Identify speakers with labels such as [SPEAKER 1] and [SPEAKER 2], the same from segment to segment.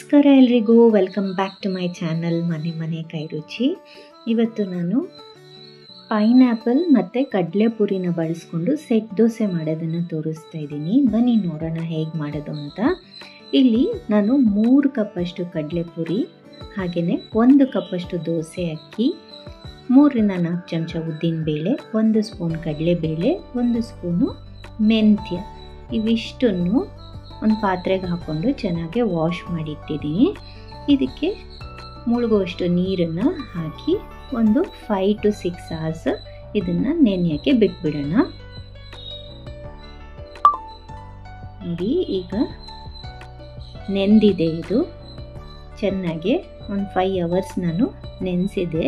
[SPEAKER 1] ನಮಸ್ಕಾರ ಎಲ್ರಿಗೂ, welcome back to my channel Mane Kai ರುಚಿ. ಇವತ್ತು ನಾನು ಪೈನಾಪಲ್ ಮತ್ತು ಕಡಲೆಪುರಿನ ಬಳಸ್ಕೊಂಡು ಸೆಟ್ ದೋಸೆ ಮಾಡೋದನ್ನು ತೋರಿಸ್ತಾ ಇದ್ದೀನಿ. ಬನ್ನಿ ನೋಡೋಣ ಹೇಗೆ ಮಾಡೋದು ಅಂತ. ಇಲ್ಲಿ ನಾನು 3 ಕಪ್ಪಷ್ಟು ಕಡಲೆಪುರಿ, ಹಾಗೆಯೇ 1 ಕಪ್ಪಷ್ಟು ದೋಸೆ ಅಕ್ಕಿ, 3 ರಿಂದ 4 ಚಮಚ ಉದ್ದಿನಬೇಳೆ, 1 ಸ್ಪೂನ್ ಕಡಲೆಬೇಳೆ, 1 ಸ್ಪೂನು ಮೆಂತ್ಯ, ಇವಿಷ್ಟನ್ನು ಒಂದು ಪಾತ್ರೆಗೆ ಹಾಕ್ಕೊಂಡು ಚೆನ್ನಾಗಿ ವಾಶ್ ಮಾಡಿಟ್ಟಿದ್ದೀನಿ. ಇದಕ್ಕೆ ಮುಳುಗುವಷ್ಟು ನೀರನ್ನು ಹಾಕಿ ಒಂದು 5 to 6 hours ಇದನ್ನು ನೆನೆಯೋಕ್ಕೆ ಬಿಟ್ಬಿಡೋಣ. ನೋಡಿ, ಈಗ ನೆಂದಿದೆ. ಇದು ಚೆನ್ನಾಗಿ ಒಂದು 5 hours ನಾನು ನೆನೆಸಿದೆ.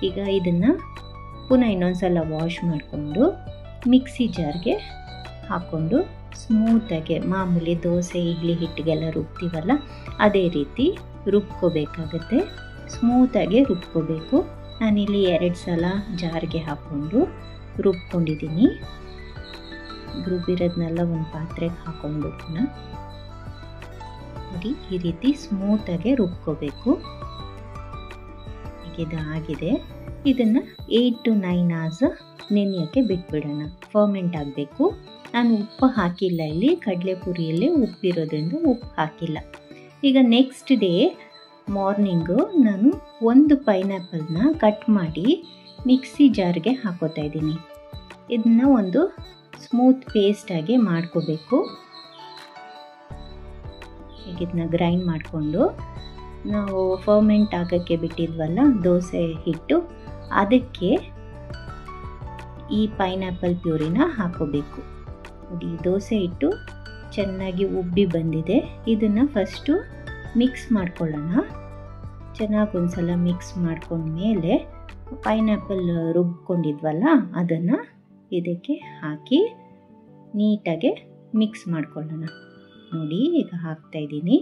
[SPEAKER 1] ಈಗ ಇದನ್ನು ಪುನಃ ಇನ್ನೊಂದ್ಸಲ ವಾಶ್ ಮಾಡಿಕೊಂಡು ಮಿಕ್ಸಿ ಜಾರ್ಗೆ ಹಾಕ್ಕೊಂಡು ಸ್ಮೂತಾಗಿ ಮಾಮೂಲಿ ದೋಸೆ ಇಡ್ಲಿ ಹಿಟ್ಟಿಗೆಲ್ಲ ರುಬ್ತೀವಲ್ಲ ಅದೇ ರೀತಿ ರುಬ್ಕೋಬೇಕಾಗತ್ತೆ. ಸ್ಮೂತಾಗಿ ರುಬ್ಕೋಬೇಕು. ನಾನಿಲ್ಲಿ 2 ಸಲ ಜಾರ್ಗೆ ಹಾಕ್ಕೊಂಡು ರುಬ್ಕೊಂಡಿದ್ದೀನಿ. ರುಬ್ಬಿರೋದನ್ನೆಲ್ಲ ಒಂದು ಪಾತ್ರೆಗೆ ಹಾಕ್ಕೊಂಡು ನೋಡಿ, ಈ ರೀತಿ ಸ್ಮೂತಾಗಿ ರುಬ್ಕೋಬೇಕು. ಇದು ಆಗಿದೆ. ಇದನ್ನು 8 to 9 hours ನೆನೆಯೋಕ್ಕೆ ಬಿಟ್ಬಿಡೋಣ. ಫರ್ಮೆಂಟ್ ಆಗಬೇಕು. ನಾನು ಉಪ್ಪು ಹಾಕಿಲ್ಲ, ಇಲ್ಲಿ ಕಡಲೆಪುರಿಯಲ್ಲಿ ಉಪ್ಪಿರೋದ್ರಿಂದ ಉಪ್ಪು ಹಾಕಿಲ್ಲ. ಈಗ ನೆಕ್ಸ್ಟ್ ಡೇ ಮಾರ್ನಿಂಗು ನಾನು 1 ಪೈನಾಪಲ್ನ ಕಟ್ ಮಾಡಿ ಮಿಕ್ಸಿ ಜಾರ್ಗೆ ಹಾಕೋತಾ ಇದ್ದೀನಿ. ಇದನ್ನ ಒಂದು ಸ್ಮೂತ್ ಪೇಸ್ಟಾಗಿ ಮಾಡ್ಕೋಬೇಕು. ಈಗ ಇದನ್ನ ಗ್ರೈಂಡ್ ಮಾಡಿಕೊಂಡು ನಾವು ಫರ್ಮೆಂಟ್ ಆಗೋಕ್ಕೆ ಬಿಟ್ಟಿದ್ವಲ್ಲ ದೋಸೆ ಹಿಟ್ಟು, ಅದಕ್ಕೆ ಈ ಪೈನಾಪಲ್ ಪ್ಯೂರಿನ ಹಾಕೋಬೇಕು. ನೋಡಿ, ದೋಸೆ ಹಿಟ್ಟು ಚೆನ್ನಾಗಿ ಉಬ್ಬಿ ಬಂದಿದೆ. ಇದನ್ನು ಫಸ್ಟು ಮಿಕ್ಸ್ ಮಾಡ್ಕೊಳ್ಳೋಣ. ಚೆನ್ನಾಗಿ ಒಂದ್ಸಲ ಮಿಕ್ಸ್ ಮಾಡ್ಕೊಂಡ್ಮೇಲೆ ಪೈನಾಪಲ್ ರುಬ್ಕೊಂಡಿದ್ವಲ್ಲ ಅದನ್ನು ಇದಕ್ಕೆ ಹಾಕಿ ನೀಟಾಗಿ ಮಿಕ್ಸ್ ಮಾಡ್ಕೊಳ್ಳೋಣ. ನೋಡಿ, ಈಗ ಹಾಕ್ತಾಯಿದ್ದೀನಿ.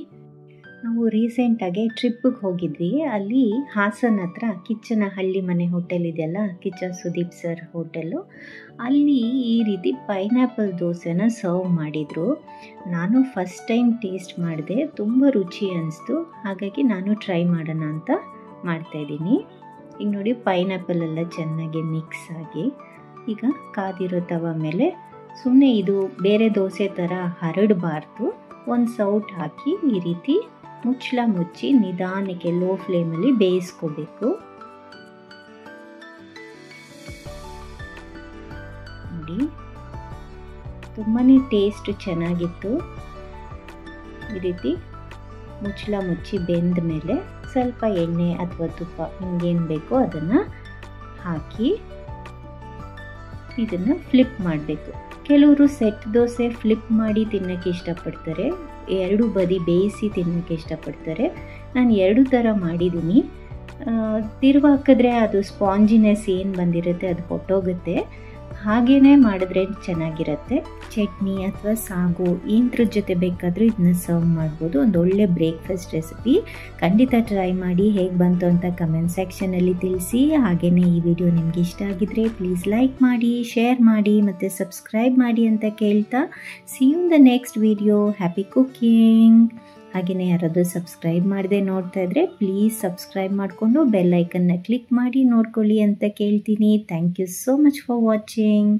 [SPEAKER 1] ನಾವು ರೀಸೆಂಟಾಗಿ ಟ್ರಿಪ್ಪಿಗೆ ಹೋಗಿದ್ವಿ. ಅಲ್ಲಿ ಹಾಸನ ಹತ್ರ ಕಿಚ್ಚನಹಳ್ಳಿ ಮನೆ ಹೋಟೆಲ್ ಇದೆಯಲ್ಲ, ಕಿಚ್ಚ ಸುದೀಪ್ ಸರ್ ಹೋಟೆಲ್ಲು, ಅಲ್ಲಿ ಈ ರೀತಿ ಪೈನಾಪಲ್ ದೋಸೆನ ಸರ್ವ್ ಮಾಡಿದರು. ನಾನು ಫಸ್ಟ್ ಟೈಮ್ ಟೇಸ್ಟ್ ಮಾಡಿದೆ, ತುಂಬ ರುಚಿ ಅನಿಸ್ತು. ಹಾಗಾಗಿ ನಾನು ಟ್ರೈ ಮಾಡೋಣ ಅಂತ ಮಾಡ್ತಾಯಿದ್ದೀನಿ. ಈಗ ನೋಡಿ, ಪೈನಾಪಲ್ ಎಲ್ಲ ಚೆನ್ನಾಗಿ ಮಿಕ್ಸ್ ಆಗಿ ಈಗ ಕಾದಿರೋ ತವ ಮೇಲೆ ಸುಮ್ಮನೆ ಇದು ಬೇರೆ ದೋಸೆ ಥರ ಹರಡಬಾರ್ದು. ಒಂದು ಸೌಟ್ ಹಾಕಿ ಈ ರೀತಿ ಮುಚ್ಚಳ ಮುಚ್ಚಿ ನಿಧಾನಕ್ಕೆ ಲೋ ಫ್ಲೇಮಲ್ಲಿ ಬೇಯಿಸ್ಕೋಬೇಕು. ನೋಡಿ, ತುಂಬಾ ಟೇಸ್ಟ್ ಚೆನ್ನಾಗಿತ್ತು. ಈ ರೀತಿ ಮುಚ್ಚಳ ಮುಚ್ಚಿ ಬೆಂದ ಮೇಲೆ ಸ್ವಲ್ಪ ಎಣ್ಣೆ ಅಥವಾ ತುಪ್ಪ ನಿಮಗೇನು ಬೇಕೋ ಅದನ್ನು ಹಾಕಿ ಇದನ್ನು ಫ್ಲಿಪ್ ಮಾಡಬೇಕು. ಕೆಲವರು ಸೆಟ್ ದೋಸೆ ಫ್ಲಿಪ್ ಮಾಡಿ ತಿನ್ನೋಕ್ಕೆ ಇಷ್ಟಪಡ್ತಾರೆ, 2 ಬದಿ ಬೇಯಿಸಿ ತಿನ್ನೋಕ್ಕೆ ಇಷ್ಟಪಡ್ತಾರೆ. ನಾನು 2 ಥರ ಮಾಡಿದ್ದೀನಿ. ತಿರುವಾಕಿದ್ರೆ ಅದು ಸ್ಪಾಂಜಿನೆಸ್ ಏನು ಬಂದಿರುತ್ತೆ ಅದು ಹೊಟ್ಟೋಗುತ್ತೆ. ಹಾಗೇ ಮಾಡಿದ್ರೆ ಚೆನ್ನಾಗಿರುತ್ತೆ. ಚಟ್ನಿ ಅಥವಾ ಸಾಗು ಇಂದ್ರ ಜೊತೆ ಬೇಕಾದರೂ ಇದನ್ನ ಸರ್ವ್ ಮಾಡ್ಬೋದು. ಒಂದು ಒಳ್ಳೆ ಬ್ರೇಕ್ಫಾಸ್ಟ್ ರೆಸಿಪಿ. ಖಂಡಿತ ಟ್ರೈ ಮಾಡಿ. ಹೇಗೆ ಬಂತು ಅಂತ ಕಮೆಂಟ್ ಸೆಕ್ಷನಲ್ಲಿ ತಿಳಿಸಿ. ಹಾಗೆಯೇ ಈ ವಿಡಿಯೋ ನಿಮ್ಗೆ ಇಷ್ಟ ಆಗಿದ್ರೆ ಪ್ಲೀಸ್ ಲೈಕ್ ಮಾಡಿ, ಶೇರ್ ಮಾಡಿ ಮತ್ತು ಸಬ್ಸ್ಕ್ರೈಬ್ ಮಾಡಿ ಅಂತ ಕೇಳ್ತಾ, see you in the next video. Happy cooking. ಹಾಗೆಯೇ ಯಾರಾದರೂ ಸಬ್ಸ್ಕ್ರೈಬ್ ಮಾಡದೆ ನೋಡ್ತಾ ಇದ್ದರೆ ಪ್ಲೀಸ್ ಸಬ್ಸ್ಕ್ರೈಬ್ ಮಾಡಿಕೊಂಡು ಬೆಲ್ ಐಕನ್ನ ಕ್ಲಿಕ್ ಮಾಡಿ ನೋಡ್ಕೊಳ್ಳಿ ಅಂತ ಕೇಳ್ತೀನಿ. Thank you so much for watching.